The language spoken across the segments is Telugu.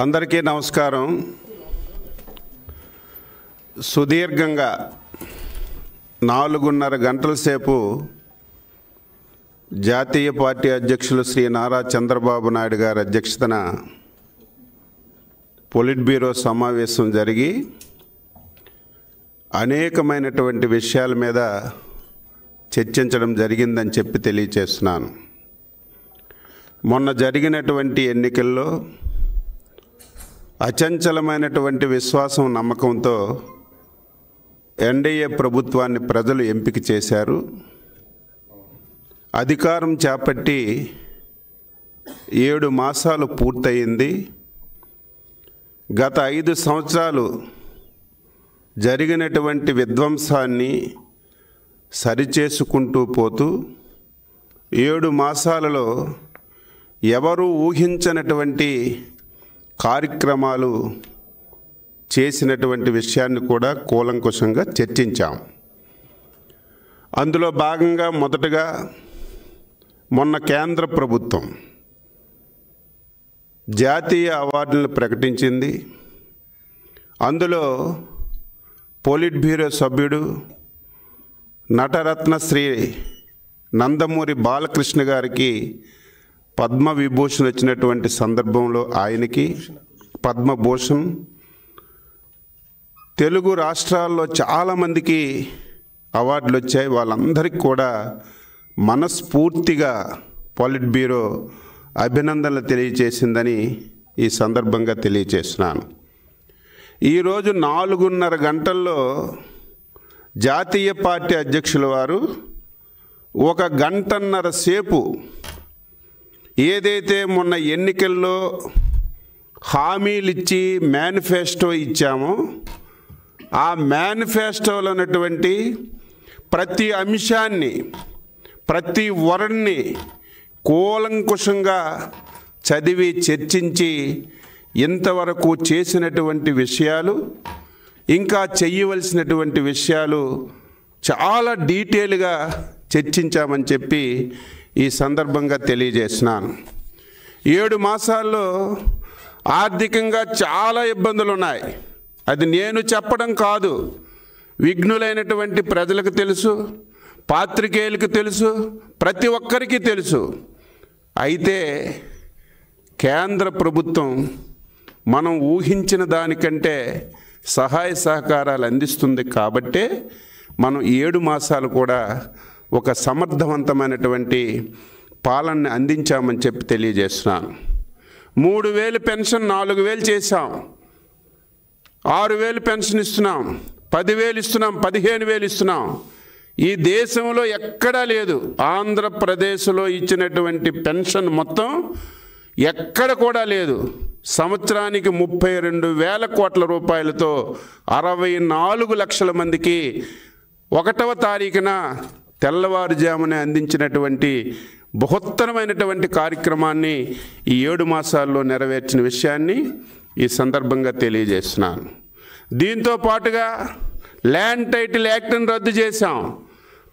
అందరికీ నమస్కారం. సుదీర్ఘంగా 4.5 గంటల సేపు జాతీయ పార్టీ అధ్యక్షులు శ్రీ నారా చంద్రబాబు నాయుడు గారి అధ్యక్షతన పొలిట్ బ్యూరో సమావేశం జరిగి అనేకమైనటువంటి విషయాల మీద చర్చించడం జరిగిందని చెప్పి తెలియచేస్తున్నాను. మొన్న జరిగినటువంటి ఎన్నికల్లో అచంచలమైనటువంటి విశ్వాసం నమ్మకంతో ఎన్డీఏ ప్రభుత్వాన్ని ప్రజలు ఎంపిక చేశారు. అధికారం చేపట్టి 7 మాసాలు పూర్తయింది. గత 5 సంవత్సరాలు జరిగినటువంటి విధ్వంసాన్ని సరిచేసుకుంటూ పోతూ 7 మాసాలలో ఎవరు ఊహించనటువంటి కార్యక్రమాలు చేసినటువంటి విషయాన్ని కూడా కూలంకుషంగా చర్చించాం. అందులో భాగంగా మొదటగా మొన్న కేంద్ర ప్రభుత్వం జాతీయ అవార్డులను ప్రకటించింది. అందులో పొలిట్ బ్యూరో సభ్యుడు నటరత్న శ్రీ నందమూరి బాలకృష్ణ గారికి పద్మవిభూషణ్ వచ్చినటువంటి సందర్భంలో ఆయనకి పద్మభూషణ్, తెలుగు రాష్ట్రాల్లో చాలామందికి అవార్డులు వచ్చాయి. వాళ్ళందరికీ కూడా మనస్ఫూర్తిగా పొలిట్ బ్యూరో అభినందనలు తెలియజేసిందని ఈ సందర్భంగా తెలియజేస్తున్నాను. ఈరోజు 4.5 గంటల్లో జాతీయ పార్టీ అధ్యక్షుల వారు 1 గంటన్నర సేపు ఏదైతే మొన్న ఎన్నికల్లో హామీలు ఇచ్చి మేనిఫెస్టో ఇచ్చామో ఆ మేనిఫెస్టోలో ఉన్నటువంటి ప్రతి అంశాన్ని, ప్రతి వర్డ్ని కూలంకుషంగా చదివి చర్చించి ఇంతవరకు చేసినటువంటి విషయాలు, ఇంకా చేయవలసినటువంటి విషయాలు చాలా డీటెయిల్గా చర్చించామని చెప్పి ఈ సందర్భంగా తెలియజేస్తున్నాను. 7 మాసాల్లో ఆర్థికంగా చాలా ఇబ్బందులు ఉన్నాయి. అది నేను చెప్పడం కాదు, విఘ్నులైనటువంటి ప్రజలకు తెలుసు, పాత్రికేయులకు తెలుసు, ప్రతి ఒక్కరికి తెలుసు. అయితే కేంద్ర ప్రభుత్వం మనం ఊహించిన దానికంటే సహాయ సహకారాలు అందిస్తుంది కాబట్టే మనం 7 మాసాలు కూడా ఒక సమర్థవంతమైనటువంటి పాలనని అందించామని చెప్పి తెలియజేస్తున్నాను. 3,000 పెన్షన్ 4,000 చేశాం, 6,000 పెన్షన్ ఇస్తున్నాం, 10,000 ఇస్తున్నాం, 15,000 ఇస్తున్నాం. ఈ దేశంలో ఎక్కడా లేదు. ఆంధ్రప్రదేశ్లో ఇచ్చినటువంటి పెన్షన్ మొత్తం ఎక్కడ కూడా లేదు. సంవత్సరానికి 32,000 కోట్ల రూపాయలతో 64 లక్షల మందికి 1వ తారీఖున తెల్లవారుజామునే అందించినటువంటి బృహత్తరమైనటువంటి కార్యక్రమాన్ని ఈ 7 మాసాల్లో నెరవేర్చిన విషయాన్ని ఈ సందర్భంగా తెలియజేస్తున్నాను. దీంతో పాటుగా ల్యాండ్ టైటిల్ యాక్ట్ని రద్దు చేశాం.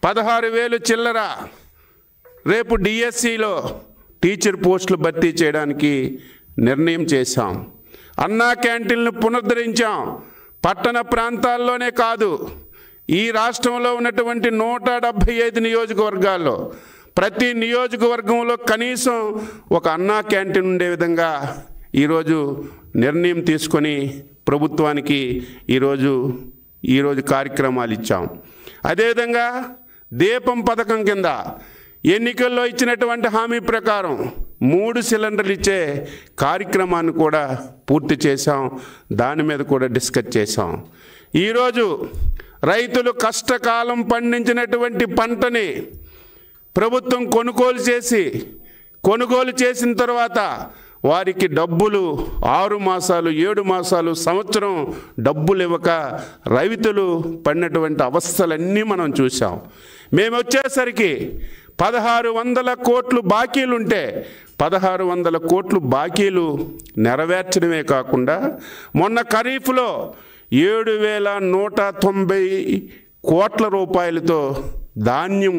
16,000 చిల్లర రేపు డిఎస్సిలో టీచర్ పోస్టులు భర్తీ చేయడానికి నిర్ణయం చేశాం. అన్నా క్యాంటీన్లు పునరుద్ధరించాం. పట్టణ ప్రాంతాల్లోనే కాదు, ఈ రాష్ట్రంలో ఉన్నటువంటి 175 నియోజకవర్గాల్లో ప్రతి నియోజకవర్గంలో కనీసం ఒక అన్నా క్యాంటీన్ ఉండే విధంగా ఈరోజు నిర్ణయం తీసుకొని ప్రభుత్వానికి ఈరోజు కార్యక్రమాలు ఇచ్చాం. అదేవిధంగా దీపం పథకం కింద ఎన్నికల్లో ఇచ్చినటువంటి హామీ ప్రకారం 3 సిలిండర్లు ఇచ్చే కార్యక్రమాన్ని కూడా పూర్తి చేశాం. దాని మీద కూడా డిస్కస్ చేశాం. ఈరోజు రైతులు కష్టకాలం పండించినటువంటి పంటని ప్రభుత్వం కొనుగోలు చేసిన తర్వాత వారికి డబ్బులు 6 మాసాలు, 7 మాసాలు, సంవత్సరం డబ్బులు ఇవ్వక రైతులు పడినటువంటి అవస్థలన్నీ మనం చూసాం. మేము వచ్చేసరికి 1,600 కోట్లు బాకీలుంటే 1,600 కోట్లు బాకీలు నెరవేర్చడమే కాకుండా మొన్న ఖరీఫ్లో 7,190 కోట్ల రూపాయలతో ధాన్యం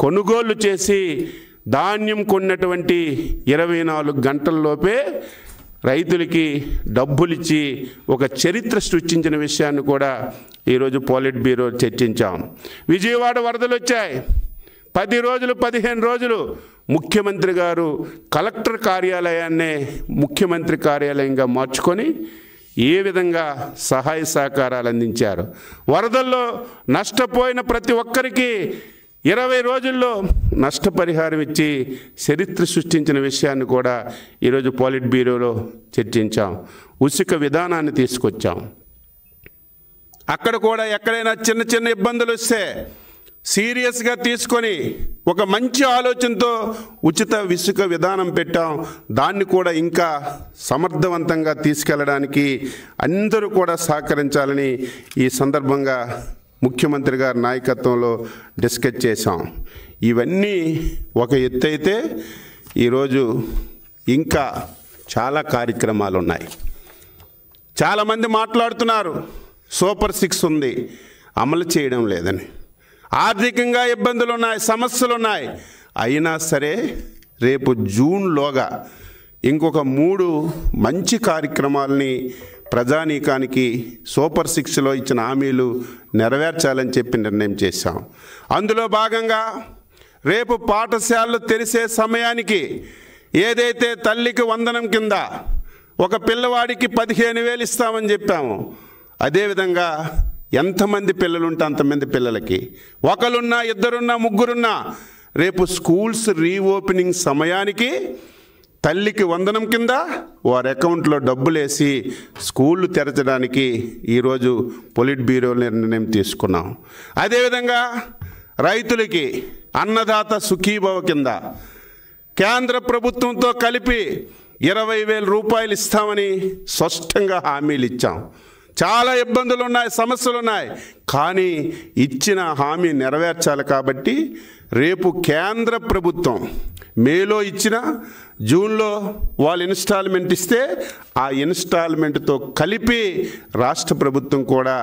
కొనుగోలు చేసి ధాన్యం కొన్నటువంటి 24 గంటల్లోపే రైతులకి డబ్బులిచ్చి ఒక చరిత్ర సృష్టించిన విషయాన్ని కూడా ఈరోజు పోలిట్ బ్యూరో చర్చించాం. విజయవాడ వరదలు వచ్చాయి. 10 రోజులు 15 రోజులు ముఖ్యమంత్రి గారు కలెక్టర్ కార్యాలయాన్నే ముఖ్యమంత్రి కార్యాలయంగా మార్చుకొని ఏ విధంగా సహాయ సహకారాలు అందించారు. వరదల్లో నష్టపోయిన ప్రతి ఒక్కరికి 20 రోజుల్లో నష్టపరిహారం ఇచ్చి చరిత్ర సృష్టించిన విషయాన్ని కూడా ఈరోజు పోలిట్ బ్యూరోలో చర్చించాం. ఉచిత విధానాన్ని తీసుకొచ్చాం. అక్కడ కూడా ఎక్కడైనా చిన్న చిన్న ఇబ్బందులు వస్తే సీరియస్గా తీసుకొని ఒక మంచి ఆలోచనతో ఉచిత ఇసుక విధానం పెట్టాం. దాన్ని కూడా ఇంకా సమర్థవంతంగా తీసుకెళ్ళడానికి అందరూ కూడా సహకరించాలని ఈ సందర్భంగా ముఖ్యమంత్రి గారి నాయకత్వంలో డిస్కస్ చేశాం. ఇవన్నీ ఒక ఎత్తు అయితే ఈరోజు ఇంకా చాలా కార్యక్రమాలు ఉన్నాయి. చాలామంది మాట్లాడుతున్నారు సూపర్ 6 ఉంది, అమలు చేయడం లేదని. ఆర్థికంగా ఇబ్బందులు ఉన్నాయి, సమస్యలు ఉన్నాయి. అయినా సరే రేపు జూన్లోగా ఇంకొక 3 మంచి కార్యక్రమాలని ప్రజానీకానికి సూపర్ 6లో ఇచ్చిన హామీలు నెరవేర్చాలని చెప్పి నిర్ణయం చేశాం. అందులో భాగంగా రేపు పాఠశాలలు తెరిసే సమయానికి ఏదైతే తల్లికి వందనం కింద ఒక పిల్లవాడికి 15,000 ఇస్తామని చెప్పాము, అదేవిధంగా ఎంతమంది పిల్లలు ఉంటే అంతమంది పిల్లలకి, ఒకరున్నా, ఇద్దరున్నా, ముగ్గురున్నా రేపు స్కూల్స్ రీఓపెనింగ్ సమయానికి తల్లికి వందనం కింద వారి అకౌంట్లో డబ్బులు వేసి స్కూళ్ళు తెరచడానికి ఈరోజు పొలిట్ బ్యూరో నిర్ణయం తీసుకున్నాం. అదేవిధంగా రైతులకి అన్నదాత సుఖీభవ కింద కేంద్ర ప్రభుత్వంతో కలిపి 20,000 రూపాయలు ఇస్తామని స్పష్టంగా హామీలు ఇచ్చాం. చాలా ఇబ్బందులు ఉన్నాయి, సమస్యలు ఉన్నాయి. కానీ ఇచ్చిన హామీ నెరవేర్చాలి కాబట్టి రేపు కేంద్ర ప్రభుత్వం మేలో ఇచ్చిన జూన్లో వాళ్ళు ఇన్స్టాల్మెంట్ ఇస్తే ఆ ఇన్స్టాల్మెంట్తో కలిపి రాష్ట్ర ప్రభుత్వం కూడా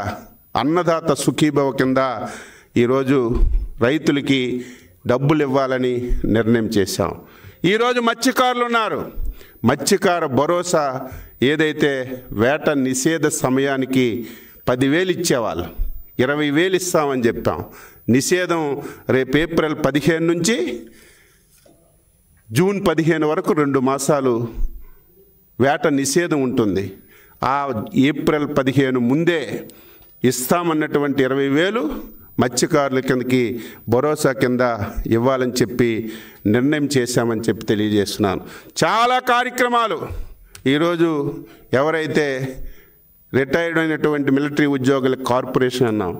అన్నదాత సుఖీభవ కింద ఈరోజు రైతులకి డబ్బులు ఇవ్వాలని నిర్ణయం చేశాం. ఈరోజు మత్స్యకారులు ఉన్నారు. మత్స్యకార భరోసా ఏదైతే వేట నిషేధ సమయానికి 10,000 ఇచ్చేవాళ్ళు 20,000 ఇస్తామని చెప్పాం. నిషేధం రేపు ఏప్రిల్ 15 నుంచి జూన్ 15 వరకు 2 మాసాలు వేట నిషేధం ఉంటుంది. ఆ ఏప్రిల్ 15 ముందే ఇస్తామన్నటువంటి 20,000 మత్స్యకారుల కిందకి భరోసా కింద ఇవ్వాలని చెప్పి నిర్ణయం చేశామని చెప్పి తెలియజేస్తున్నాను. చాలా కార్యక్రమాలు ఈరోజు ఎవరైతే రిటైర్డ్ అయినటువంటి మిలిటరీ ఉద్యోగులకు కార్పొరేషన్ అన్నాం,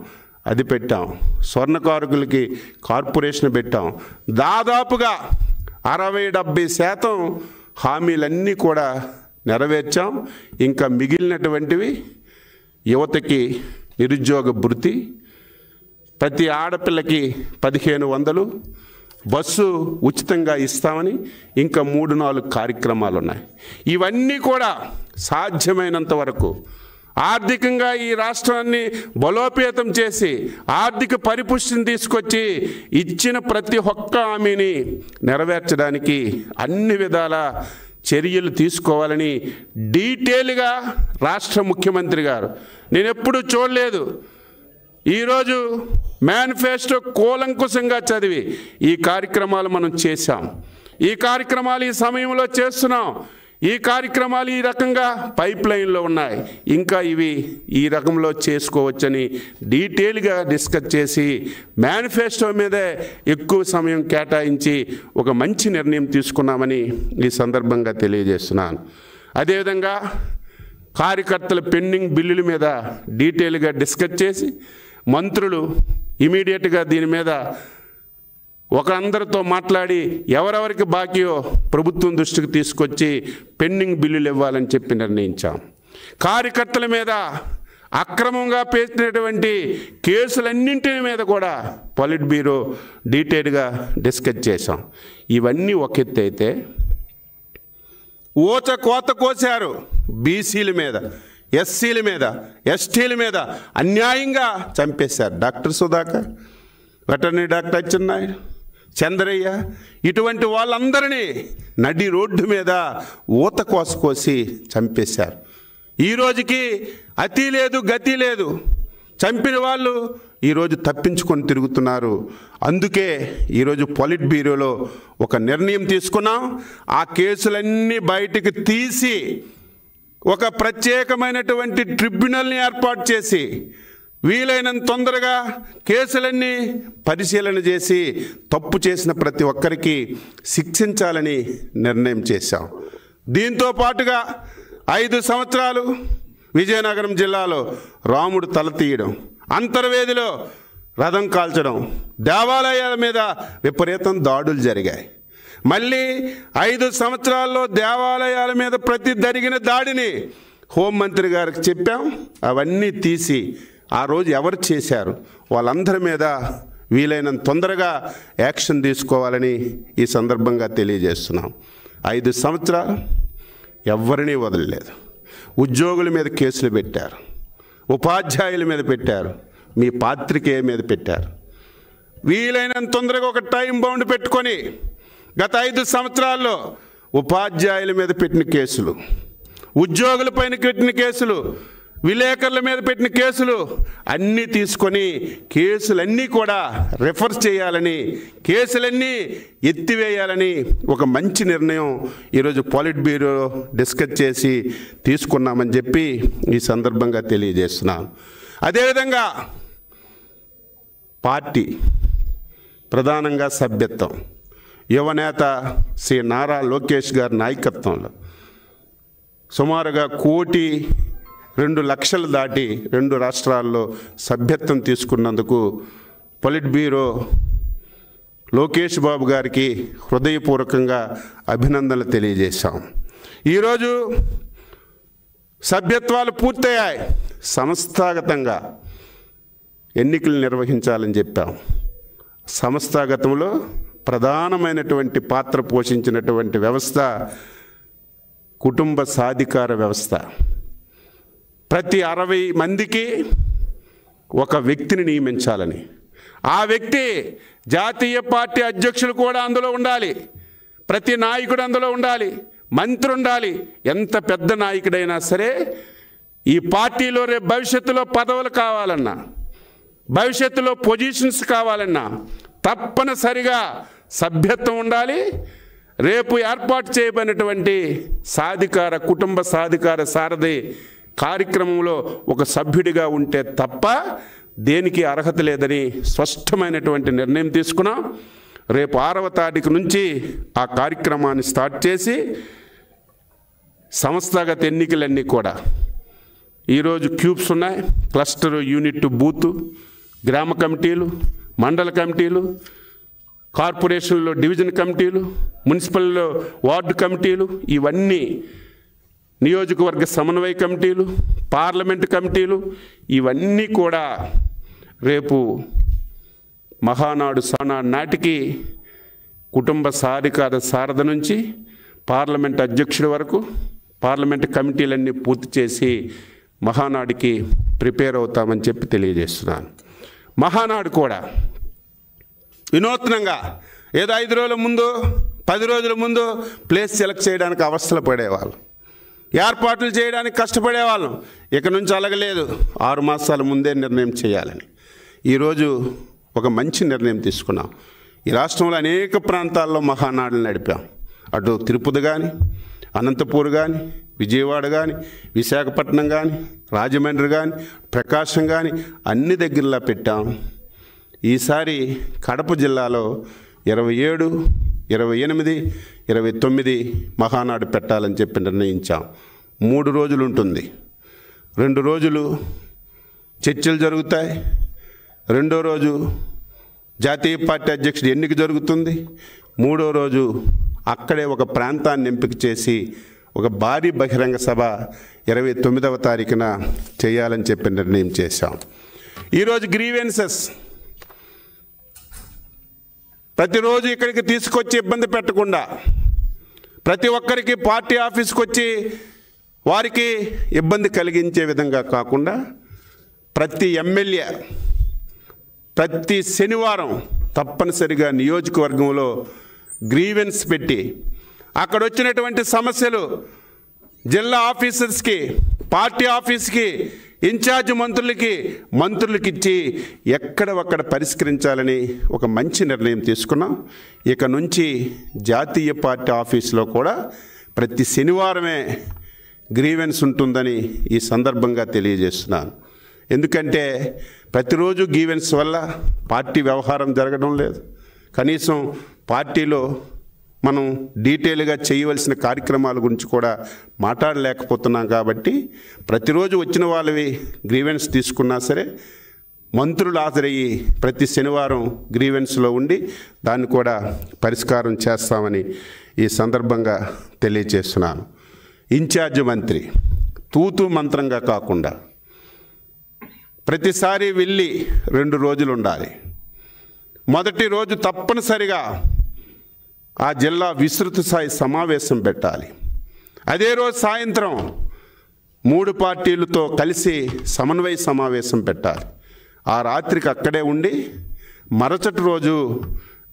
అది పెట్టాం. స్వర్ణకారుకులకి కార్పొరేషన్ పెట్టాం. దాదాపుగా 60-70% హామీలన్నీ కూడా నెరవేర్చాం. ఇంకా మిగిలినటువంటివి యువతకి నిరుద్యోగ భృతి, ప్రతి ఆడపిల్లకి 1,500, బస్సు ఉచితంగా ఇస్తామని ఇంకా 3-4 కార్యక్రమాలు ఉన్నాయి. ఇవన్నీ కూడా సాధ్యమైనంత వరకు ఆర్థికంగా ఈ రాష్ట్రాన్ని బలోపేతం చేసి ఆర్థిక పరిపుష్టిని తీసుకొచ్చి ఇచ్చిన ప్రతి ఒక్క హామీని నెరవేర్చడానికి అన్ని విధాల చర్యలు తీసుకోవాలని డీటెయిల్గా రాష్ట్ర ముఖ్యమంత్రి గారు, నేను ఎప్పుడూ చూడలేదు, ఈరోజు మేనిఫెస్టో కూలంకుశంగా చదివి ఈ కార్యక్రమాలు మనం చేశాం. ఈ కార్యక్రమాలు ఈ సమయంలో చేస్తున్నాం. ఈ కార్యక్రమాలు ఈ రకంగా పైప్ లైన్లో ఉన్నాయి. ఇంకా ఇవి ఈ రకంలో చేసుకోవచ్చని డీటెయిల్గా డిస్కస్ చేసి మేనిఫెస్టో మీదే ఎక్కువ సమయం కేటాయించి ఒక మంచి నిర్ణయం తీసుకున్నామని ఈ సందర్భంగా తెలియజేస్తున్నాను. అదేవిధంగా కార్యకర్తల పెండింగ్ బిల్లుల మీద డీటెయిల్గా డిస్కస్ చేసి మంత్రులు ఇమీడియట్గా దీని మీద అందరితో మాట్లాడి ఎవరెవరికి బాకీయో ప్రభుత్వం దృష్టికి తీసుకొచ్చి పెండింగ్ బిల్లులు ఇవ్వాలని చెప్పి నిర్ణయించాం. కార్యకర్తల మీద అక్రమంగా పెట్టినటువంటి కేసులన్నింటి మీద కూడా పొలిట్ బ్యూరో డీటెయిల్గా డిస్కస్ చేశాం. ఇవన్నీ ఒక ఎత్తు అయితే ఊచ కోత కోసారు బీసీల మీద, ఎస్సీల మీద, ఎస్టీల మీద అన్యాయంగా చంపేశారు. Doctor Sudhakar, veterinary doctor Atchannaidu, Chandraiah ఇటువంటి వాళ్ళందరినీ నడి రోడ్డు మీద ఊత కోసి చంపేశారు. ఈ రోజుకి అతి లేదు గతి లేదు. చంపిన వాళ్ళు ఈరోజు తప్పించుకొని తిరుగుతున్నారు. అందుకే ఈరోజు పొలిట్ బ్యూరోలో ఒక నిర్ణయం తీసుకున్నాం. ఆ కేసులన్నీ బయటికి తీసి ఒక ప్రత్యేకమైనటువంటి ట్రిబ్యునల్ని ఏర్పాటు చేసి వీలైనంత తొందరగా కేసులన్నీ పరిశీలన చేసి తప్పు చేసిన ప్రతి ఒక్కరికి శిక్షించాలని నిర్ణయం చేశాం. దీంతో పాటుగా 5 సంవత్సరాలు విజయనగరం జిల్లాలో రాముడు తల తీయడం, అంతర్వేదిలో రథం కాల్చడం, దేవాలయాల మీద విపరీతం దాడులు జరిగాయి. మళ్ళీ 5 సంవత్సరాల్లో దేవాలయాల మీద ప్రతి జరిగిన దాడిని హోంమంత్రి గారికి చెప్పాం. అవన్నీ తీసి ఆ రోజు ఎవరు చేశారు వాళ్ళందరి మీద వీలైనంత తొందరగా యాక్షన్ తీసుకోవాలని ఈ సందర్భంగా తెలియజేస్తున్నాం. 5 సంవత్సరాలు ఎవరినీ వదలలేదు. ఉద్యోగుల మీద కేసులు పెట్టారు, ఉపాధ్యాయుల మీద పెట్టారు, మీ పాత్రికేయ మీద పెట్టారు. వీలైనంత తొందరగా ఒక టైం బౌండ్ పెట్టుకొని గత 5 సంవత్సరాల్లో ఉపాధ్యాయుల మీద పెట్టిన కేసులు, ఉద్యోగుల పైన పెట్టిన కేసులు, విలేకరుల మీద పెట్టిన కేసులు అన్నీ తీసుకొని కేసులన్నీ కూడా రెఫర్ చేయాలని, కేసులన్నీ ఎత్తివేయాలని ఒక మంచి నిర్ణయం ఈరోజు పొలిట్ బ్యూరో డిస్కస్ చేసి తీసుకున్నామని చెప్పి ఈ సందర్భంగా తెలియజేస్తున్నాను. అదేవిధంగా పార్టీ ప్రధానంగా సభ్యత్వం యువనేత శ్రీ నారా లోకేష్ గారి నాయకత్వంలో సుమారుగా 1,02,00,000 దాటి 2 రాష్ట్రాల్లో సభ్యత్వం తీసుకున్నందుకు పొలిట్ బ్యూరో లోకేష్ బాబు గారికి హృదయపూర్వకంగా అభినందనలు తెలియజేశాం. ఈరోజు సభ్యత్వాలు పూర్తయ్యాయి. సంస్థాగతంగా ఎన్నికలు నిర్వహించాలని చెప్పాం. సంస్థాగతంలో ప్రధానమైనటువంటి పాత్ర పోషించినటువంటి వ్యవస్థ కుటుంబ సాధికార వ్యవస్థ. ప్రతి 60 మందికి ఒక వ్యక్తిని నియమించాలని, ఆ వ్యక్తి జాతీయ పార్టీ అధ్యక్షులు కూడా అందులో ఉండాలి, ప్రతి నాయకుడు అందులో ఉండాలి, మంత్రి ఉండాలి. ఎంత పెద్ద నాయకుడైనా సరే ఈ పార్టీలో రేపు భవిష్యత్తులో పదవులు కావాలన్నా, భవిష్యత్తులో పొజిషన్స్ కావాలన్నా తప్పనిసరిగా సభ్యత్వం ఉండాలి. రేపు ఏర్పాటు చేయబడినటువంటి సాధికార కుటుంబ సాధికార సారథి కార్యక్రమంలో ఒక సభ్యుడిగా ఉంటే తప్ప దేనికి అర్హత లేదని స్పష్టమైనటువంటి నిర్ణయం తీసుకున్నాం. రేపు 6వ తారీఖు నుంచి ఆ కార్యక్రమాన్ని స్టార్ట్ చేసి సంస్థాగత ఎన్నికలన్నీ కూడా ఈరోజు క్యూబ్స్ ఉన్నాయి. క్లస్టర్, యూనిట్, బూత్, గ్రామ కమిటీలు, మండల కమిటీలు, కార్పొరేషన్లో డివిజన్ కమిటీలు, మున్సిపల్లో వార్డు కమిటీలు, ఇవన్నీ నియోజకవర్గ సమన్వయ కమిటీలు, పార్లమెంటు కమిటీలు, ఇవన్నీ కూడా రేపు మహానాడు నాటికి కుటుంబ సాధికార సారథ నుంచి పార్లమెంట్ అధ్యక్షుడి వరకు పార్లమెంటు కమిటీలన్నీ పూర్తి చేసి మహానాడుకి ప్రిపేర్ అవుతామని చెప్పి తెలియజేస్తున్నాను. మహానాడు కూడా వినూత్నంగా ఏదో 5 రోజుల ముందు 10 రోజుల ముందు ప్లేస్ సెలెక్ట్ చేయడానికి అవస్థలు పడేవాళ్ళు, ఏర్పాట్లు చేయడానికి కష్టపడేవాళ్ళం. ఇక నుంచి అలగలేదు, 6 మాసాల ముందే నిర్ణయం చేయాలని ఈరోజు ఒక మంచి నిర్ణయం తీసుకున్నాం. ఈ రాష్ట్రంలో అనేక ప్రాంతాల్లో మహానాడులు నడిపాం. అటు తిరుపతి కానీ, అనంతపూర్ కానీ, విజయవాడ కానీ, విశాఖపట్నం కానీ, రాజమండ్రి కానీ, ప్రకాశం కానీ అన్ని దగ్గరలా పెట్టాం. ఈసారి కడప జిల్లాలో 27, 28, 29 మహానాడు పెట్టాలని చెప్పి నిర్ణయించాం. 3 రోజులు ఉంటుంది. 2 రోజులు చర్చలు జరుగుతాయి. 2వ రోజు జాతీయ పార్టీ అధ్యక్షుడు ఎన్నిక జరుగుతుంది. 3వ రోజు అక్కడే ఒక ప్రాంతాన్ని ఎంపిక చేసి ఒక భారీ బహిరంగ సభ 29వ తారీఖున చేయాలని చెప్పి నిర్ణయం చేశాం. ఈరోజు గ్రీవెన్సెస్ ప్రతిరోజు ఇక్కడికి తీసుకొచ్చి ఇబ్బంది పెట్టకుండా, ప్రతి ఒక్కరికి పార్టీ ఆఫీస్కి వచ్చి వారికి ఇబ్బంది కలిగించే విధంగా కాకుండా ప్రతి ఎమ్మెల్యే ప్రతి శనివారం తప్పనిసరిగా నియోజకవర్గంలో గ్రీవెన్స్ పెట్టి అక్కడ వచ్చినటువంటి సమస్యలు జిల్లా ఆఫీసర్స్కి, పార్టీ ఆఫీస్కి, ఇన్ఛార్జ్ మంత్రులకి ఇచ్చి ఎక్కడ ఒక్కడ పరిష్కరించాలని ఒక మంచి నిర్ణయం తీసుకున్నాం. ఇక నుంచి జాతీయ పార్టీ ఆఫీసులో కూడా ప్రతి శనివారమే గ్రీవెన్స్ ఉంటుందని ఈ సందర్భంగా తెలియజేస్తున్నాను. ఎందుకంటే ప్రతిరోజు గ్రీవెన్స్ వల్ల పార్టీ వ్యవహారం జరగడం లేదు. కనీసం పార్టీలో మనం డీటెయిల్గా చేయవలసిన కార్యక్రమాల గురించి కూడా మాట్లాడలేకపోతున్నాం. కాబట్టి ప్రతిరోజు వచ్చిన వాళ్ళవి గ్రీవెన్స్ తీసుకున్నా సరే మంత్రులు హాజరయ్యి ప్రతి శనివారం గ్రీవెన్స్లో ఉండి దాన్ని కూడా పరిష్కారం చేస్తామని ఈ సందర్భంగా తెలియజేస్తున్నాను. ఇన్ఛార్జ్ మంత్రి తూతూ మంత్రంగా కాకుండా ప్రతిసారి వెళ్ళి 2 రోజులు ఉండాలి. మొదటి రోజు తప్పనిసరిగా ఆ జిల్లా విస్తృత స్థాయి సమావేశం పెట్టాలి. అదే రోజు సాయంత్రం 3 పార్టీలతో కలిసి సమన్వయ సమావేశం పెట్టాలి. ఆ రాత్రికి అక్కడే ఉండి మరుసటి రోజు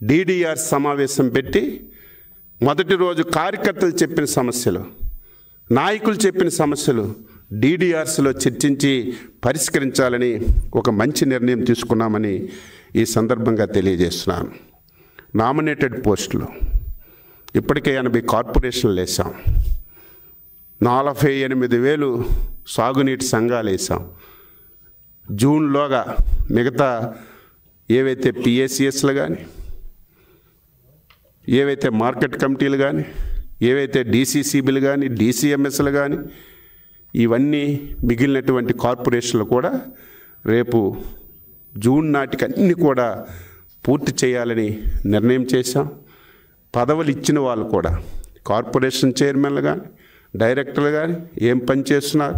DDR సమావేశం పెట్టి మొదటి రోజు కార్యకర్తలు చెప్పిన సమస్యలు, నాయకులు చెప్పిన సమస్యలు DDRస్లో చర్చించి పరిష్కరించాలని ఒక మంచి నిర్ణయం తీసుకున్నామని ఈ సందర్భంగా తెలియజేస్తున్నాను. నామినేటెడ్ పోస్టులు ఇప్పటికే 80 కార్పొరేషన్లు వేసాం. 48,000 సాగునీటి సంఘాలు వేసాం. జూన్లోగా మిగతా ఏవైతే PACSలు కానీ, ఏవైతే మార్కెట్ కమిటీలు కానీ, ఏవైతే DCCBలు కానీ, DCMSలు కానీ, ఇవన్నీ మిగిలినటువంటి కార్పొరేషన్లు కూడా రేపు జూన్ నాటికి అన్నీ కూడా పూర్తి చేయాలని నిర్ణయం చేశాం. పదవులు ఇచ్చిన వాళ్ళు కూడా కార్పొరేషన్ చైర్మన్లు కానీ, డైరెక్టర్లు కానీ ఏం పని చేస్తున్నారు,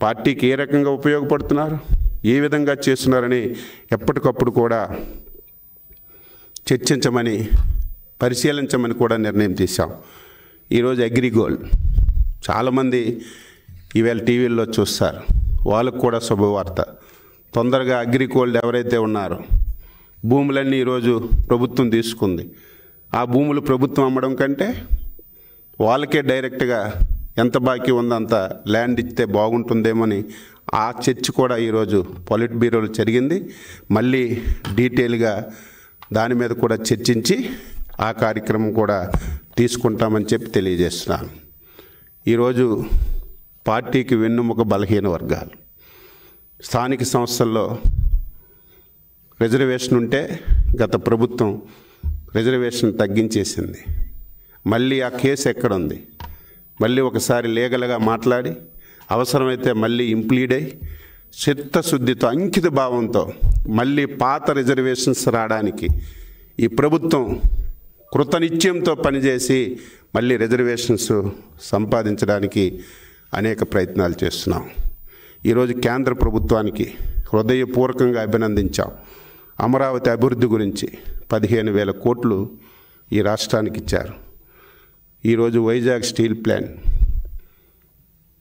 పార్టీకి ఏ రకంగా ఉపయోగపడుతున్నారు, ఏ విధంగా చేస్తున్నారని ఎప్పటికప్పుడు కూడా చర్చించమని, పరిశీలించమని కూడా నిర్ణయం చేశాం. ఈరోజు అగ్రిగోల్డ్ చాలామంది ఈవేళ టీవీల్లో చూస్తారు, వాళ్ళకు కూడా శుభవార్త. తొందరగా అగ్రిగోల్డ్ ఎవరైతే ఉన్నారో భూములన్నీ ఈరోజు ప్రభుత్వం తీసుకుంది. ఆ భూములు ప్రభుత్వం అమ్మడం కంటే వాళ్ళకే డైరెక్ట్గా ఎంత బాకీ ఉందో అంత ల్యాండ్ ఇస్తే బాగుంటుందేమని ఆ చర్చ కూడా ఈరోజు పొలిట్ బ్యూరోలో జరిగింది. మళ్ళీ డీటెయిల్గా దాని మీద కూడా చర్చించి ఆ కార్యక్రమం కూడా తీసుకుంటామని చెప్పి తెలియజేస్తున్నాను. ఈరోజు పార్టీకి వెన్నుముక బలహీన వర్గాలు, స్థానిక సంస్థల్లో రిజర్వేషన్ ఉంటే గత ప్రభుత్వం రిజర్వేషన్ తగ్గించేసింది. మళ్ళీ ఆ కేసు ఎక్కడుంది? మళ్ళీ ఒకసారి లీగల్గా మాట్లాడి అవసరమైతే మళ్ళీ ఇంప్లీడ్ అయ్యి చిత్తశుద్ధితో, అంకిత భావంతో మళ్ళీ పాత రిజర్వేషన్స్ రావడానికి ఈ ప్రభుత్వం కృతనిశ్చయంతో పనిచేసి మళ్ళీ రిజర్వేషన్స్ సంపాదించడానికి అనేక ప్రయత్నాలు చేస్తున్నాం. ఈరోజు కేంద్ర ప్రభుత్వానికి హృదయపూర్వకంగా అభినందించాం. అమరావతి అభివృద్ధి గురించి 15,000 కోట్లు ఈ రాష్ట్రానికి ఇచ్చారు. ఈరోజు వైజాగ్ స్టీల్ ప్లాంట్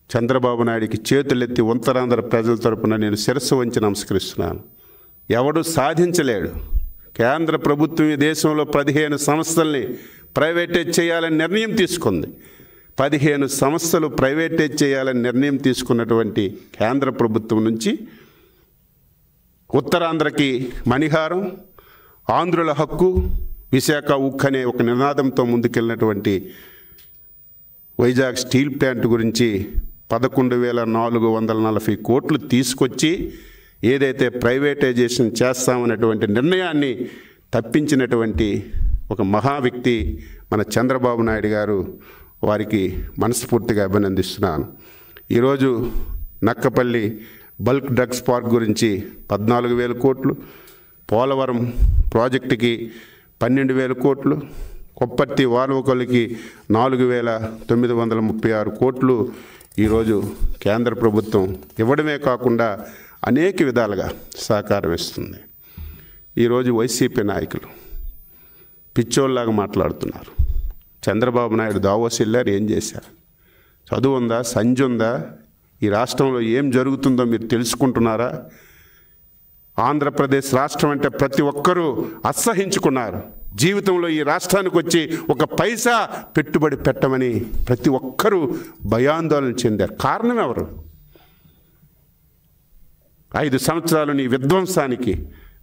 చంద్రబాబు నాయుడికి చేతులెత్తి ఉత్తరాంధ్ర ప్రజల తరపున నేను శిరస్సు వంచి నమస్కరిస్తున్నాను. ఎవడు సాధించలేడు. కేంద్ర ప్రభుత్వం ఈ దేశంలో 15 సంస్థల్ని ప్రైవేటైజ్ చేయాలని నిర్ణయం తీసుకుంది. 15 సంస్థలు ప్రైవేటైజ్ చేయాలని నిర్ణయం తీసుకున్నటువంటి కేంద్ర ప్రభుత్వం నుంచి ఉత్తరాంధ్రకి మణిహారం, ఆంధ్రుల హక్కు, విశాఖ ఉక్కు అనే ఒక నినాదంతో ముందుకెళ్ళినటువంటి వైజాగ్ స్టీల్ ప్లాంట్ గురించి 11,440 కోట్లు తీసుకొచ్చి ఏదైతే ప్రైవేటైజేషన్ చేస్తామనేటువంటి నిర్ణయాన్ని తప్పించినటువంటి ఒక మహా వ్యక్తి మన చంద్రబాబు నాయుడు గారు. వారికి మనస్ఫూర్తిగా అభినందిస్తున్నాను. ఈరోజు నక్కపల్లి బల్క్ డ్రగ్స్ పార్క్ గురించి 14,000 కోట్లు, పోలవరం ప్రాజెక్టుకి 12,000 కోట్లు, కొప్పర్తి వాల్వకొల్లికి 4,936 కోట్లు ఈరోజు కేంద్ర ప్రభుత్వం ఇవ్వడమే కాకుండా అనేక విధాలుగా సహకారం ఇస్తుంది. ఈరోజు వైసీపీ నాయకులు పిచ్చోళ్ళలాగా మాట్లాడుతున్నారు. చంద్రబాబు నాయుడు దావోస్ వెళ్ళారు, ఏం చేశారు? చదువు ఉందా? సంజ ఉందా? ఈ రాష్ట్రంలో ఏం జరుగుతుందో మీరు తెలుసుకుంటున్నారా? ఆంధ్రప్రదేశ్ రాష్ట్రం అంటే ప్రతి ఒక్కరూ అసహించుకున్నారు. జీవితంలో ఈ రాష్ట్రానికి వచ్చి ఒక పైసా పెట్టుబడి పెట్టమని ప్రతి ఒక్కరూ భయాందోళన చెందారు. కారణం ఎవరు? 5 సంవత్సరాలు నీ విధ్వంసానికి,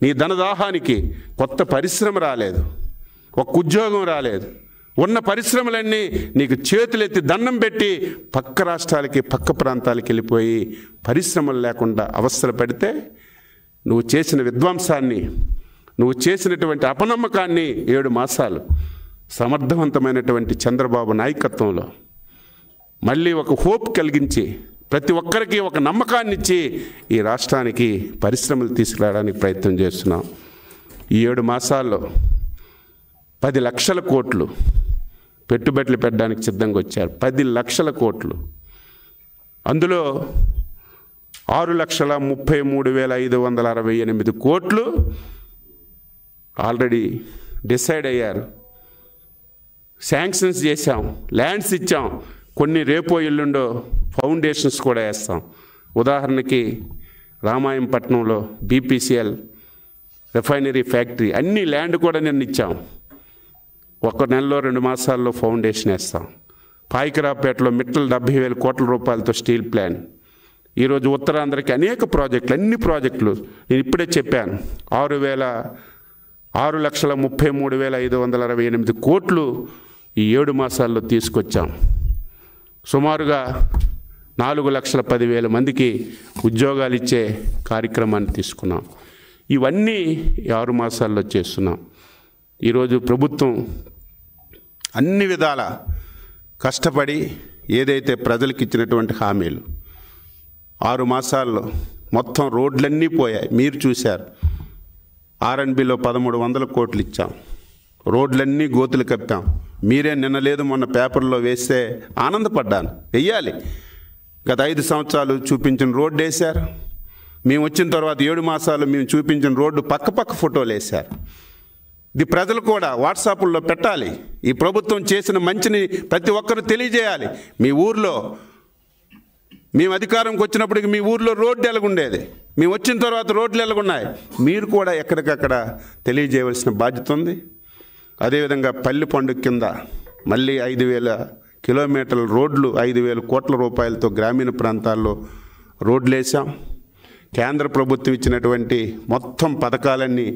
నీ ధనదాహానికి కొత్త పరిశ్రమ రాలేదు, ఒక ఉద్యోగం రాలేదు. ఉన్న పరిశ్రమలన్నీ నీకు చేతులెత్తి దండం పెట్టి పక్క రాష్ట్రాలకి, పక్క ప్రాంతాలకి వెళ్ళిపోయి పరిశ్రమలు లేకుండా అవస్థలు పెడితే, నువ్వు చేసిన విధ్వంసాన్ని, నువ్వు చేసినటువంటి అపనమ్మకాన్ని 7 మాసాలు సమర్థవంతమైనటువంటి చంద్రబాబు నాయకత్వంలో మళ్ళీ ఒక హోప్ కలిగించి ప్రతి ఒక్కరికి ఒక నమ్మకాన్ని ఇచ్చి ఈ రాష్ట్రానికి పరిశ్రమలు తీసుకురావడానికి ప్రయత్నం చేస్తున్నాం. ఈ 7 మాసాల్లో 10 లక్షల కోట్లు పెట్టుబడులు పెట్టడానికి సిద్ధంగా వచ్చారు. 10 లక్షల కోట్లు. అందులో 6,33,568 కోట్లు ఆల్రెడీ డిసైడ్ అయ్యారు. శాంక్షన్స్ చేశాం, ల్యాండ్స్ ఇచ్చాం. కొన్ని రేపో ఎల్లుండో ఫౌండేషన్స్ కూడా వేస్తాం. ఉదాహరణకి రామాయంపట్నంలో BPCL రిఫైనరీ ఫ్యాక్టరీ అన్ని ల్యాండ్ కూడా నిన్న ఇచ్చాం. 1 నెలలో 2 మాసాల్లో ఫౌండేషన్ వేస్తాం. పాయికరాపేటలో మిట్టలు 70,000 కోట్ల రూపాయలతో స్టీల్ ప్లాంట్. ఈరోజు ఉత్తరాంధ్రకి అనేక ప్రాజెక్టులు, అన్ని ప్రాజెక్టులు నేను ఇప్పుడే చెప్పాను. 6,33,568 కోట్లు ఈ 7 మాసాల్లో తీసుకొచ్చాం. సుమారుగా 4,10,000 మందికి ఉద్యోగాలు ఇచ్చే కార్యక్రమాన్ని తీసుకున్నాం. ఇవన్నీ 6 మాసాల్లో చేస్తున్నాం. ఈరోజు ప్రభుత్వం అన్ని విధాల కష్టపడి ఏదైతే ప్రజలకు ఇచ్చినటువంటి హామీలు 6 మాసాల్లో మొత్తం రోడ్లన్నీ పోయాయి. మీరు చూశారు. R&Bలో 1,300 కోట్లు ఇచ్చాం. రోడ్లన్నీ గోతులు కప్పాం. మీరే నిన్న లేదు మొన్న పేపర్లో వేస్తే ఆనందపడ్డాను. వెయ్యాలి. గత 5 సంవత్సరాలు చూపించిన రోడ్డు వేశారు. మేము వచ్చిన తర్వాత 7 మాసాలు మేము చూపించిన రోడ్డు పక్క ఫోటోలు వేశారు. ఇది ప్రజలు కూడా వాట్సాప్లో పెట్టాలి. ఈ ప్రభుత్వం చేసిన మంచిని ప్రతి ఒక్కరు తెలియజేయాలి. మీ ఊర్లో మేము అధికారంకి వచ్చినప్పటికి మీ ఊర్లో రోడ్డు ఎలాగుండేది, మేము వచ్చిన తర్వాత రోడ్లు ఎలాగున్నాయి, మీరు కూడా ఎక్కడికక్కడ తెలియజేయవలసిన బాధ్యత ఉంది. అదేవిధంగా పల్లి పండుగ కింద మళ్ళీ 5,000 కిలోమీటర్ల రోడ్లు 5,000 కోట్ల రూపాయలతో గ్రామీణ ప్రాంతాల్లో రోడ్లు వేసాం. కేంద్ర ప్రభుత్వం ఇచ్చినటువంటి మొత్తం పథకాలన్నీ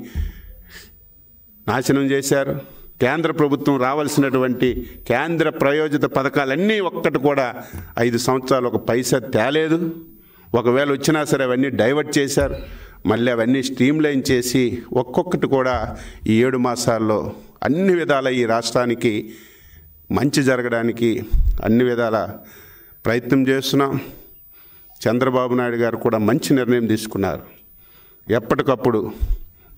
నాశనం చేశారు. కేంద్ర ప్రభుత్వం రావాల్సినటువంటి కేంద్ర ప్రయోజిత పథకాలన్నీ ఒక్కటి కూడా 5 సంవత్సరాలు ఒక పైసా తేలేదు. ఒకవేళ వచ్చినా సరే అవన్నీ డైవర్ట్ చేశారు. మళ్ళీ అవన్నీ స్ట్రీమ్లైన్ చేసి ఒక్కొక్కటి కూడా ఈ 7 మాసాల్లో అన్ని విధాల ఈ రాష్ట్రానికి మంచి జరగడానికి అన్ని విధాల ప్రయత్నం చేస్తున్నాం. చంద్రబాబు నాయుడు గారు కూడా మంచి నిర్ణయం తీసుకున్నారు. ఎప్పటికప్పుడు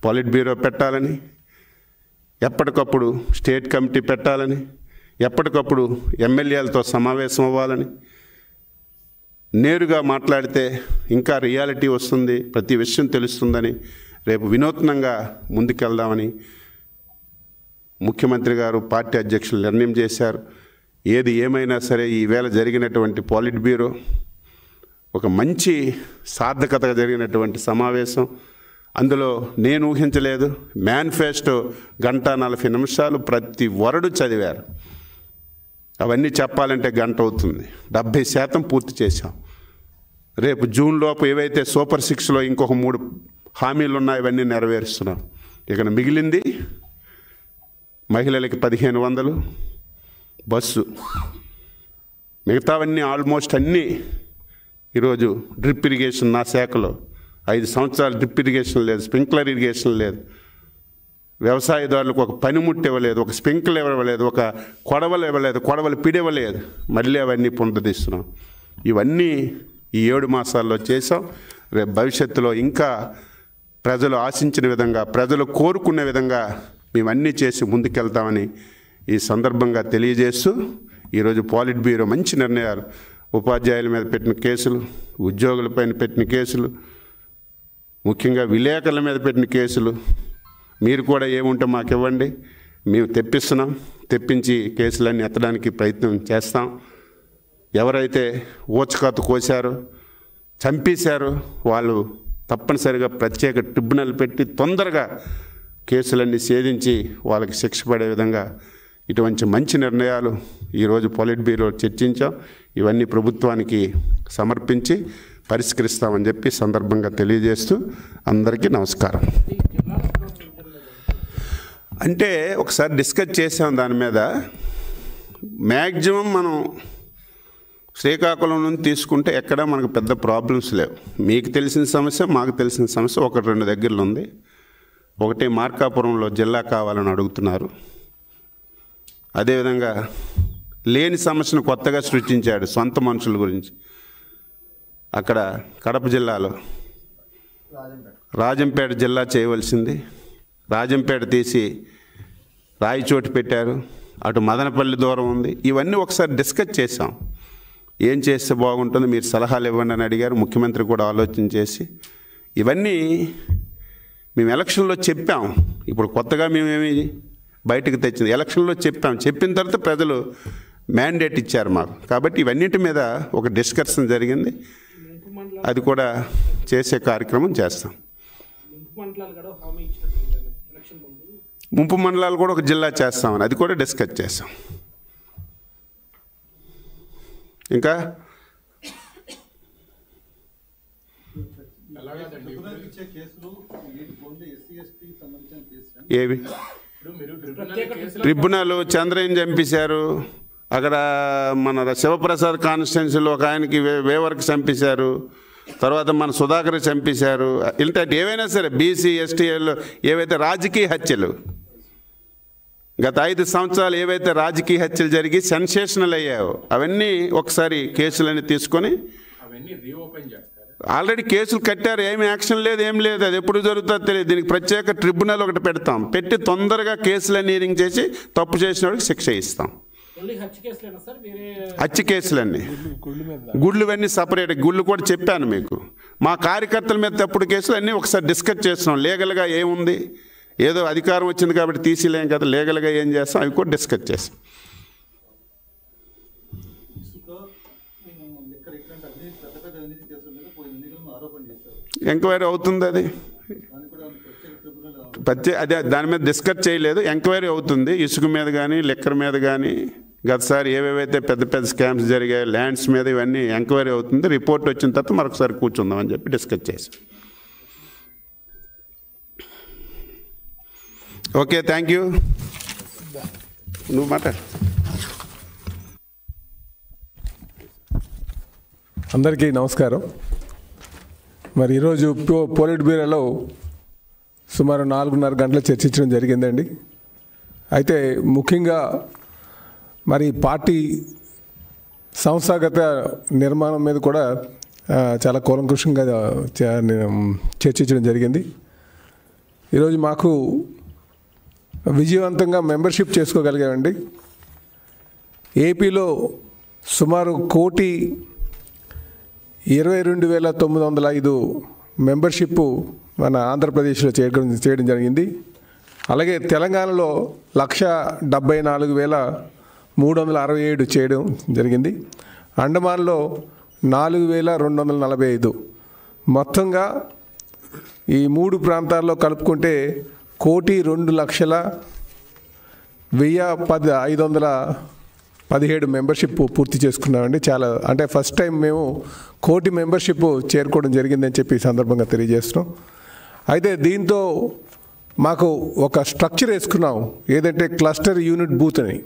పాలిట్ బ్యూరో పెట్టాలని, ఎప్పటికప్పుడు స్టేట్ కమిటీ పెట్టాలని, ఎప్పటికప్పుడు ఎమ్మెల్యేలతో సమావేశం అవ్వాలని, నేరుగా మాట్లాడితే ఇంకా రియాలిటీ వస్తుంది, ప్రతి విషయం తెలుస్తుందని రేపు వినూత్నంగా ముందుకెళ్దామని ముఖ్యమంత్రి గారు, పార్టీ అధ్యక్షులు నిర్ణయం చేశారు. ఏది ఏమైనా సరే ఈవేళ జరిగినటువంటి పాలిట్ బ్యూరో ఒక మంచి సార్థకతగా జరిగినటువంటి సమావేశం. అందులో నేను ఊహించలేదు. మేనిఫెస్టో 1:40 నిమిషాలు ప్రతి వరడు చదివారు. అవన్నీ చెప్పాలంటే గంట అవుతుంది. 70% పూర్తి చేశాం. రేపు జూన్ లోపు ఏవైతే సూపర్ 6లో ఇంకొక 3 హామీలు ఉన్నాయో ఇవన్నీ నెరవేరుస్తున్నాం. ఇక మిగిలింది మహిళలకి 1,500 బస్సు, మిగతావన్నీ ఆల్మోస్ట్ అన్నీ. ఈరోజు డ్రిప్ ఇరిగేషన్ నా శాఖలో 5 సంవత్సరాలు డ్రిప్ ఇరిగేషన్ లేదు, స్ప్రింక్లర్ ఇరిగేషన్ లేదు, వ్యవసాయదారులకు ఒక పనిముట్టు ఇవ్వలేదు, ఒక స్ప్రింక్లర్ ఇవ్వలేదు, ఒక కొడవలు ఇవ్వలేదు, కొడవలు పిడివ్వలేదు. మళ్ళీ అవన్నీ పునరుద్ధరిస్తున్నాం. ఇవన్నీ ఈ 7 మాసాల్లో చేసాం. రేపు భవిష్యత్తులో ఇంకా ప్రజలు ఆశించిన విధంగా, ప్రజలు కోరుకునే విధంగా మేమన్నీ చేసి ముందుకెళ్తామని ఈ సందర్భంగా తెలియజేస్తూ, ఈరోజు పాలిట్ బ్యూరో మంచి నిర్ణయాలు, ఉపాధ్యాయుల మీద పెట్టిన కేసులు, ఉద్యోగులపైన పెట్టిన కేసులు, ముఖ్యంగా విలేకరుల మీద పెట్టిన కేసులు, మీరు కూడా ఏముంటే మాకు ఇవ్వండి, మేము తెప్పిస్తున్నాం. తెప్పించి కేసులన్నీ ఎత్తడానికి ప్రయత్నం చేస్తాం. ఎవరైతే ఊచకాత కోసారో, చంపేశారో వాళ్ళు తప్పనిసరిగా ప్రత్యేక ట్రిబ్యునల్ పెట్టి తొందరగా కేసులన్నీ ఛేదించి వాళ్ళకి శిక్ష పడే విధంగా ఇటువంటి మంచి నిర్ణయాలు ఈరోజు పొలిట్ బ్యూరో చర్చించాం. ఇవన్నీ ప్రభుత్వానికి సమర్పించి పరిష్కరిస్తామని చెప్పి సందర్భంగా తెలియజేస్తూ అందరికీ నమస్కారం. అంటే ఒకసారి డిస్కస్ చేసాం దాని మీద. మ్యాక్సిమం మనం శ్రీకాకుళం నుంచి తీసుకుంటే ఎక్కడ మనకు పెద్ద ప్రాబ్లమ్స్ లేవు. మీకు తెలిసిన సమస్య, మాకు తెలిసిన సమస్య ఒకటి రెండు దగ్గరలో ఉంది. ఒకటి మార్కాపురంలో జిల్లా కావాలని అడుగుతున్నారు. అదేవిధంగా లేని సమస్యను కొత్తగా సృష్టించాడు సొంత మనుషుల గురించి. అక్కడ కడప జిల్లాలో రాజంపేట జిల్లా చేయవలసింది రాజంపేట తీసి రాయచోటి పెట్టారు. అటు మదనపల్లి దూరం ఉంది. ఇవన్నీ ఒకసారి డిస్కస్ చేసాం. ఏం చేస్తే బాగుంటుందో మీరు సలహాలు ఇవ్వండి అని అడిగారు. ముఖ్యమంత్రి కూడా ఆలోచన చేసి ఇవన్నీ మేము ఎలక్షన్లో చెప్పాం. ఇప్పుడు కొత్తగా మేమేమి బయటకు తెచ్చింది, ఎలక్షన్లో చెప్పాం. చెప్పిన తర్వాత ప్రజలు మ్యాండేట్ ఇచ్చారు మాకు. కాబట్టి ఇవన్నిటి మీద ఒక డిస్కషన్ జరిగింది. అది కూడా చేసే కార్యక్రమం చేస్తాం. ముంపు మండలాలు కూడా ఒక జిల్లా చేస్తామని అది కూడా డిస్కస్ చేస్తాం. ఇంకా ఏవి ట్రిబ్యునల్ చంద్రయ్యని చంపేశారు. అక్కడ మన శివప్రసాద్ కాన్స్టిట్యున్సీలో ఒక ఆయనకి వేవర్కి చంపేశారు. తర్వాత మన సుధాకర్ చంపేశారు. ఇలాంటి ఏవైనా సరే బీసీ ఎస్టీలు ఏవైతే రాజకీయ హత్యలు గత 5 సంవత్సరాలు ఏవైతే రాజకీయ హత్యలు జరిగి సెన్సేషనల్ అయ్యాయో అవన్నీ ఒకసారి కేసులన్నీ తీసుకొని ఆల్రెడీ కేసులు కట్టారు. ఏమి యాక్షన్ లేదు, ఏం లేదు. అది ఎప్పుడు జరుగుతుందో తెలియదు. దీనికి ప్రత్యేక ట్రిబ్యునల్ ఒకటి పెడతాం. పెట్టి తొందరగా కేసులన్నీ హీరింగ్ చేసి తప్పు చేసిన వాడికి శిక్ష ఇస్తాం. హత్య కేసులన్నీ గుళ్ళువన్నీ సపరేట్. గుళ్ళు కూడా చెప్పాను మీకు. మా కార్యకర్తల మీద తప్పుడు కేసులు అన్నీ ఒకసారి డిస్కస్ చేస్తున్నాం. లీగల్గా ఏముంది, ఏదో అధికారం వచ్చింది కాబట్టి తీసిలేం కదా, లీగల్గా ఏం చేస్తాం అవి కూడా డిస్కస్ చేస్తాం. ఎంక్వైరీ అవుతుంది. అది అదే దాని మీద డిస్కస్ చేయలేదు. ఎంక్వైరీ అవుతుంది. ఇసుక మీద కానీ లిక్కర్ మీద కానీ గతసారి ఏవేవైతే పెద్ద పెద్ద స్కామ్స్ జరిగాయి ల్యాండ్స్ మీద ఇవన్నీ ఎంక్వైరీ అవుతుంది. రిపోర్ట్ వచ్చిన తర్వాత మరొకసారి కూర్చుందామని చెప్పి డిస్కస్ చేసాం. Okay, thank you. నువ్వు మాట్లాడు. అందరికీ నమస్కారం. మరి ఈరోజు పోలిట్ బ్యూరోలో సుమారు 4:30 గంటలు చర్చించడం జరిగిందండి. అయితే ముఖ్యంగా మరి పార్టీ సంస్థాగత నిర్మాణం మీద కూడా చాలా కూలంకషంగా చర్చించడం జరిగింది. ఈరోజు మాకు విజయవంతంగా మెంబర్షిప్ చేసుకోగలిగామండి. ఏపీలో సుమారు 1,22,905 మెంబర్షిప్ మన ఆంధ్రప్రదేశ్లో చేయడం జరిగింది. అలాగే తెలంగాణలో 1,74,367 చేయడం జరిగింది. అండమాన్లో 4,245. మొత్తంగా ఈ 3 ప్రాంతాల్లో కలుపుకుంటే 1,02,01,517 మెంబర్షిప్ పూర్తి చేసుకున్నామండి. చాలా అంటే ఫస్ట్ టైం మేము 1,00,00,000 మెంబర్షిప్ చేరుకోవడం జరిగిందని చెప్పి ఈ సందర్భంగా తెలియజేస్తున్నాం. అయితే దీంతో మాకు ఒక స్ట్రక్చర్ వేసుకున్నాం, ఏదంటే క్లస్టర్ యూనిట్ బూత్ అని.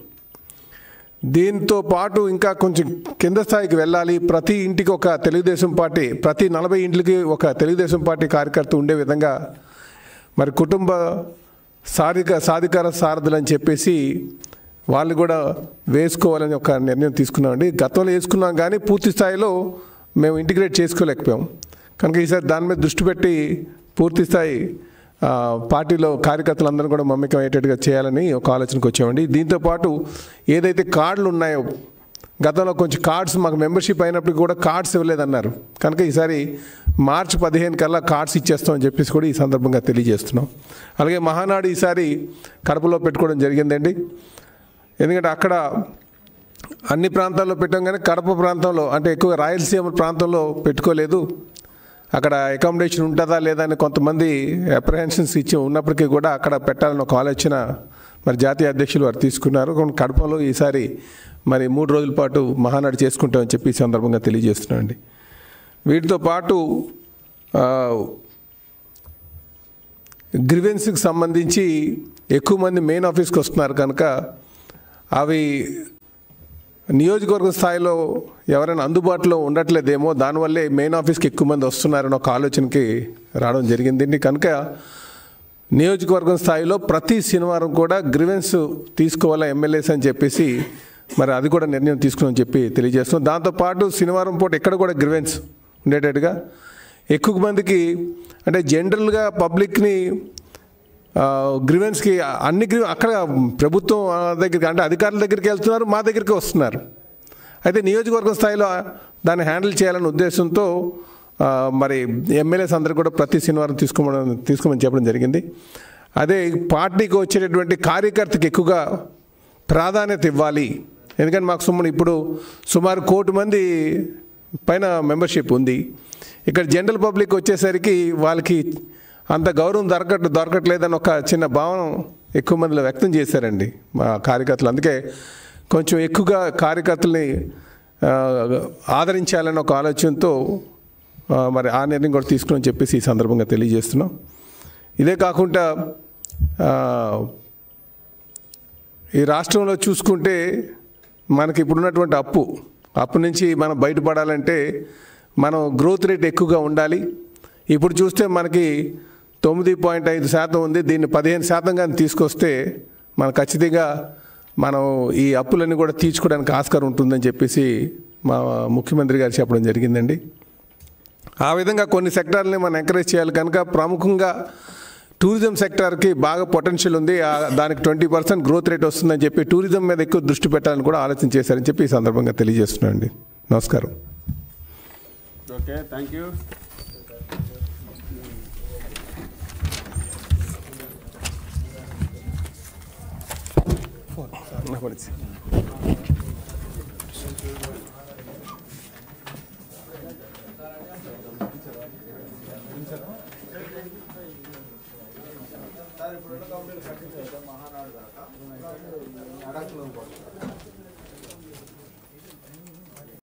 దీంతో పాటు ఇంకా కొంచెం కింద స్థాయికి వెళ్ళాలి. ప్రతి ఇంటికి ఒక తెలుగుదేశం పార్టీ, ప్రతి 40 ఇంట్లకి ఒక తెలుగుదేశం పార్టీ కార్యకర్త ఉండే విధంగా మరి కుటుంబ సాధికార సారథులు అని చెప్పేసి వాళ్ళు కూడా వేసుకోవాలని ఒక నిర్ణయం తీసుకున్నామండి. గతంలో వేసుకున్నాం కానీ పూర్తి స్థాయిలో మేము ఇంటిగ్రేట్ చేసుకోలేకపోయాం. కనుక ఈసారి దాని మీద దృష్టి పెట్టి పూర్తి స్థాయి పార్టీలో కార్యకర్తలందరూ కూడా మమ్మకం అయ్యేటట్టుగా చేయాలని ఒక ఆలోచనకు వచ్చామండి. దీంతోపాటు ఏదైతే కార్డులు ఉన్నాయో, గతంలో కొంచెం కార్డ్స్ మాకు మెంబర్షిప్ అయినప్పటికీ కూడా కార్డ్స్ ఇవ్వలేదన్నారు. కనుక ఈసారి మార్చి 15 కల్లా కార్డ్స్ ఇచ్చేస్తామని చెప్పేసి కూడా ఈ సందర్భంగా తెలియజేస్తున్నాం. అలాగే మహానాడు ఈసారి కడపలో పెట్టుకోవడం జరిగిందండి. ఎందుకంటే అక్కడ అన్ని ప్రాంతాల్లో పెట్టాం కానీ కడప ప్రాంతంలో అంటే ఎక్కువ రాయలసీమ ప్రాంతంలో పెట్టుకోలేదు. అక్కడ అకామిడేషన్ ఉంటుందా లేదా అని కొంతమంది అప్రహెన్షన్స్ ఇచ్చి ఉన్నప్పటికీ కూడా అక్కడ పెట్టాలని ఒక ఆలోచన మరి జాతీయ అధ్యక్షులు వారు తీసుకున్నారు. కడపలో ఈసారి మరి 3 రోజుల పాటు మహానాడు చేసుకుంటామని చెప్పి ఈ సందర్భంగా తెలియజేస్తున్నానండి. వీటితో పాటు గ్రీవెన్స్కి సంబంధించి ఎక్కువ మంది మెయిన్ ఆఫీస్కి వస్తున్నారు కనుక అవి నియోజకవర్గ స్థాయిలో ఎవరైనా అందుబాటులో ఉండట్లేదేమో, దానివల్లే మెయిన్ ఆఫీస్కి ఎక్కువ మంది వస్తున్నారని ఒక ఆలోచనకి రావడం జరిగింది. కనుక నియోజకవర్గం స్థాయిలో ప్రతి శనివారం కూడా గ్రీవెన్స్ తీసుకోవాలా ఎమ్మెల్యేస్ అని చెప్పేసి మరి అది కూడా నిర్ణయం తీసుకుని చెప్పి తెలియజేస్తున్నాం. దాంతోపాటు శనివారం పూట ఎక్కడ కూడా గ్రీవెన్స్ ఉండేటట్టుగా ఎక్కువ మందికి అంటే జనరల్గా పబ్లిక్ని గ్రీవెన్స్కి అక్కడ ప్రభుత్వం దగ్గరికి అంటే అధికారుల దగ్గరికి వెళ్తున్నారు, మా దగ్గరికి వస్తున్నారు. అయితే నియోజకవర్గం స్థాయిలో దాన్ని హ్యాండిల్ చేయాలనే ఉద్దేశంతో మరి ఎమ్మెల్యేస్ అందరూ కూడా ప్రతి శనివారం తీసుకోమని చెప్పడం జరిగింది. అదే పార్టీకి వచ్చేటటువంటి కార్యకర్తకి ఎక్కువగా ప్రాధాన్యత ఇవ్వాలి. ఎందుకంటే మాకు ఇప్పుడు సుమారు 1 కోటి మంది పైన మెంబర్షిప్ ఉంది. ఇక్కడ జనరల్ పబ్లిక్ వచ్చేసరికి వాళ్ళకి అంత గౌరవం దొరకట్లేదని ఒక చిన్న భావన ఎక్కువ మందిలో వ్యక్తం చేశారండి మా కార్యకర్తలు. అందుకే కొంచెం ఎక్కువగా కార్యకర్తల్ని ఆదరించాలని ఒక ఆలోచనతో మరి ఆ నిర్ణయం కూడా తీసుకుని చెప్పేసి ఈ సందర్భంగా తెలియజేస్తున్నాం. ఇదే కాకుండా ఈ రాష్ట్రంలో చూసుకుంటే మనకి ఇప్పుడున్నటువంటి అప్పు నుంచి మనం బయటపడాలంటే మనం గ్రోత్ రేట్ ఎక్కువగా ఉండాలి. ఇప్పుడు చూస్తే మనకి 9.5% ఉంది. దీన్ని 15%గా తీసుకొస్తే మనం ఖచ్చితంగా మనం ఈ అప్పులన్నీ కూడా తీర్చుకోవడానికి ఆస్కారం ఉంటుందని చెప్పేసి మా ముఖ్యమంత్రి గారు చెప్పడం జరిగిందండి. ఆ విధంగా కొన్ని సెక్టార్లని మనం ఎంకరేజ్ చేయాలి కనుక ప్రముఖంగా టూరిజం సెక్టార్కి బాగా పొటెన్షియల్ ఉంది. దానికి 20% గ్రోత్ రేట్ వస్తుందని చెప్పి టూరిజం మీద ఎక్కువ దృష్టి పెట్టాలని కూడా ఆలోచన చేశారని చెప్పి ఈ సందర్భంగా తెలియజేస్తున్నాను అండి. నమస్కారం. Okay, thank you. సార్ ఇప్పుడు మహానాడు దాకా